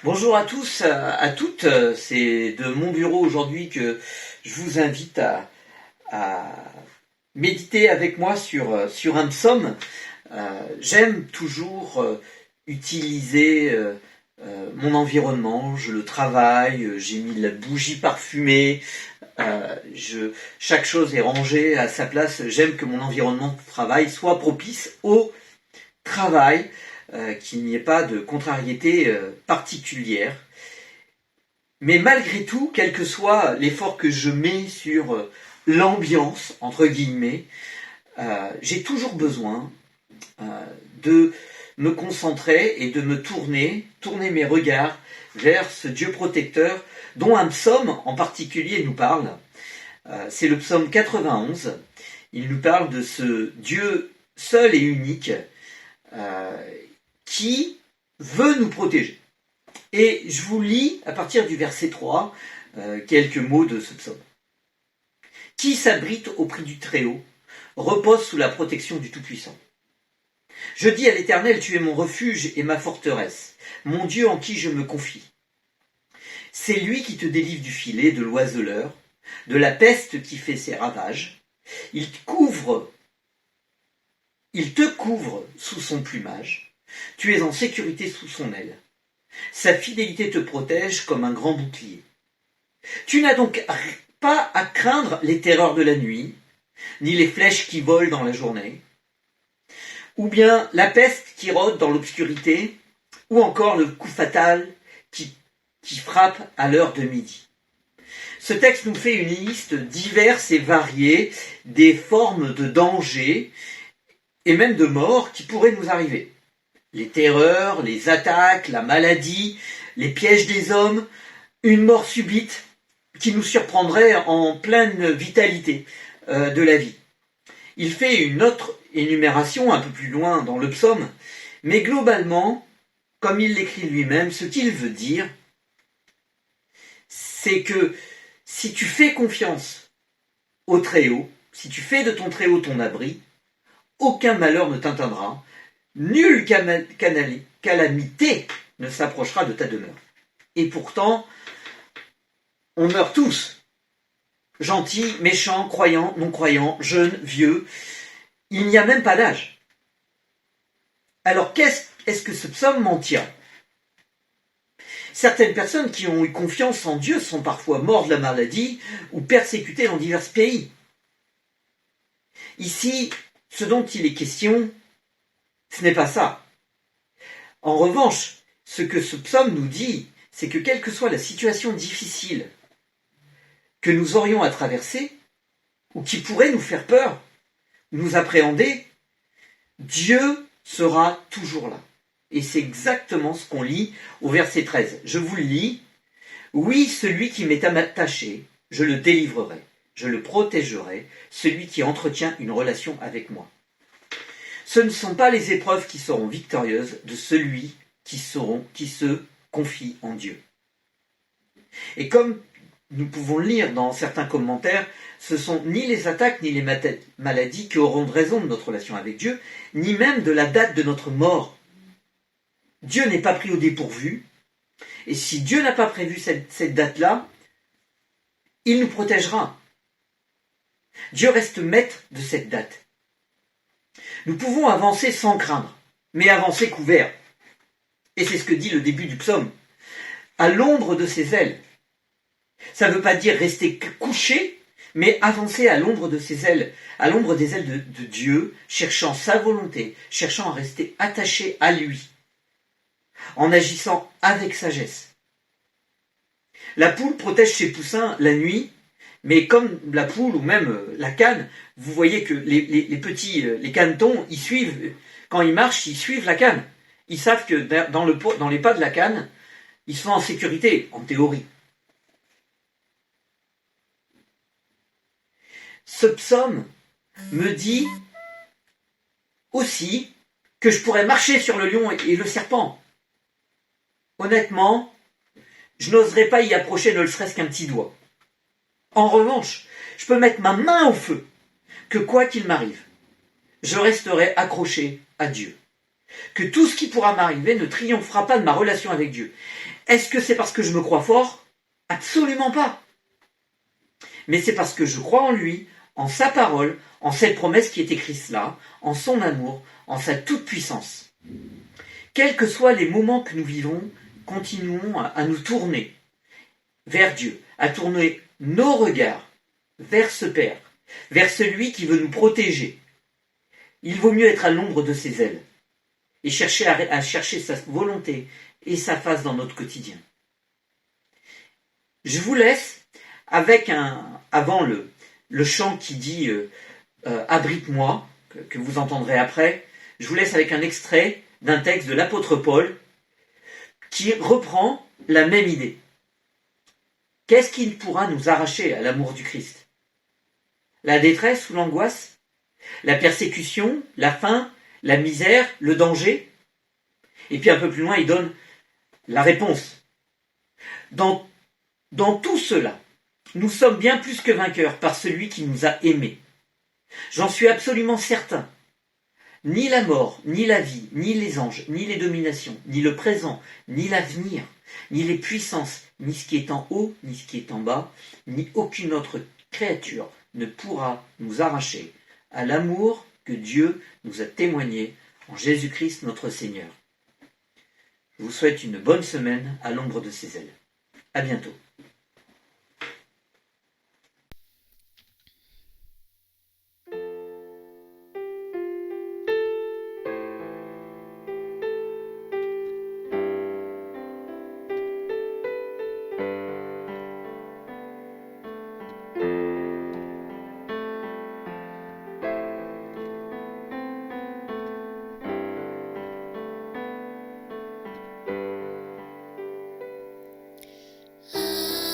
Bonjour à tous, à toutes. C'est de mon bureau aujourd'hui que je vous invite à méditer avec moi sur un psaume. J'aime toujours utiliser mon environnement, je le travaille, j'ai mis de la bougie parfumée, chaque chose est rangée à sa place. J'aime que mon environnement de travail soit propice au travail, qu'il n'y ait pas de contrariété particulière. Mais malgré tout, quel que soit l'effort que je mets sur l'ambiance, entre guillemets, j'ai toujours besoin de me concentrer et de me tourner mes regards vers ce Dieu protecteur dont un psaume en particulier nous parle. C'est le psaume 91. Il nous parle de ce Dieu seul et unique qui veut nous protéger. Et je vous lis à partir du verset 3 quelques mots de ce psaume. Qui s'abrite au prix du Très-Haut repose sous la protection du Tout-Puissant. Je dis à l'Éternel, tu es mon refuge et ma forteresse, mon Dieu en qui je me confie. C'est lui qui te délivre du filet, de l'oiseleur, de la peste qui fait ses ravages. Il te couvre sous son plumage. Tu es en sécurité sous son aile. Sa fidélité te protège comme un grand bouclier. Tu n'as donc pas à craindre les terreurs de la nuit, ni les flèches qui volent dans la journée, ou bien la peste qui rôde dans l'obscurité, ou encore le coup fatal qui frappe à l'heure de midi. Ce texte nous fait une liste diverse et variée des formes de danger et même de mort qui pourraient nous arriver. Les terreurs, les attaques, la maladie, les pièges des hommes, une mort subite qui nous surprendrait en pleine vitalité de la vie. Il fait une autre énumération un peu plus loin dans le psaume, mais globalement, comme il l'écrit lui-même, ce qu'il veut dire, c'est que si tu fais confiance au Très-Haut, si tu fais de ton Très-Haut ton abri, aucun malheur ne t'atteindra, nulle calamité ne s'approchera de ta demeure. Et pourtant, on meurt tous. Gentils, méchants, croyants, non-croyants, jeunes, vieux. Il n'y a même pas d'âge. Alors est-ce que ce psaume m'en tient ? Certaines personnes qui ont eu confiance en Dieu sont parfois mortes de la maladie ou persécutées dans divers pays. Ici, ce dont il est question, ce n'est pas ça. En revanche, ce que ce psaume nous dit, c'est que quelle que soit la situation difficile que nous aurions à traverser, ou qui pourrait nous faire peur, nous appréhender, Dieu sera toujours là. Et c'est exactement ce qu'on lit au verset 13. Je vous le lis. Oui, celui qui m'est attaché, je le délivrerai, je le protégerai, celui qui entretient une relation avec moi. Ce ne sont pas les épreuves qui seront victorieuses de celui qui se confie en Dieu. Et comme nous pouvons le lire dans certains commentaires, ce sont ni les attaques ni les maladies qui auront raison de notre relation avec Dieu, ni même de la date de notre mort. Dieu n'est pas pris au dépourvu, et si Dieu n'a pas prévu cette date-là, il nous protégera. Dieu reste maître de cette date. Nous pouvons avancer sans craindre, mais avancer couverts. Et c'est ce que dit le début du psaume. À l'ombre de ses ailes. Ça ne veut pas dire rester couché, mais avancer à l'ombre de ses ailes, à l'ombre des ailes de Dieu, cherchant sa volonté, cherchant à rester attaché à lui, en agissant avec sagesse. La poule protège ses poussins la nuit, mais comme la poule ou même la cane, vous voyez que les canetons, ils suivent, quand ils marchent, ils suivent la canne. Ils savent que dans les pas de la canne, ils sont en sécurité, en théorie. Ce psaume me dit aussi que je pourrais marcher sur le lion et le serpent. Honnêtement, je n'oserais pas y approcher ne serait-ce qu'un petit doigt. En revanche, je peux mettre ma main au feu, que quoi qu'il m'arrive, je resterai accroché à Dieu. que tout ce qui pourra m'arriver ne triomphera pas de ma relation avec Dieu. Est-ce que c'est parce que je me crois fort? Absolument pas. Mais c'est parce que je crois en lui, en sa parole, en cette promesse qui est écrite là, en son amour, en sa toute-puissance. Quels que soient les moments que nous vivons, continuons à nous tourner vers Dieu, à tourner nos regards vers ce Père, vers celui qui veut nous protéger. Il vaut mieux être à l'ombre de ses ailes et chercher à chercher sa volonté et sa face dans notre quotidien. Je vous laisse avec avant le chant qui dit abrite-moi, que vous entendrez après, je vous laisse avec un extrait d'un texte de l'apôtre Paul qui reprend la même idée. Qu'est-ce qui pourra nous arracher à l'amour du Christ? La détresse ou l'angoisse? La persécution? La faim? La misère? Le danger? Et puis un peu plus loin, il donne la réponse. Dans tout cela, nous sommes bien plus que vainqueurs par celui qui nous a aimés. J'en suis absolument certain. Ni la mort, ni la vie, ni les anges, ni les dominations, ni le présent, ni l'avenir, ni les puissances, ni ce qui est en haut, ni ce qui est en bas, ni aucune autre créature ne pourra nous arracher à l'amour que Dieu nous a témoigné en Jésus-Christ notre Seigneur. Je vous souhaite une bonne semaine à l'ombre de ses ailes. À bientôt. Ah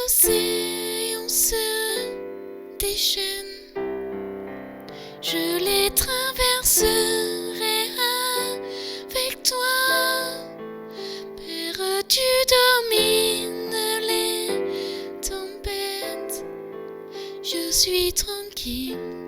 océans se déchaînent, je les traverserai avec toi. Père, tu domines les tempêtes, je suis tranquille.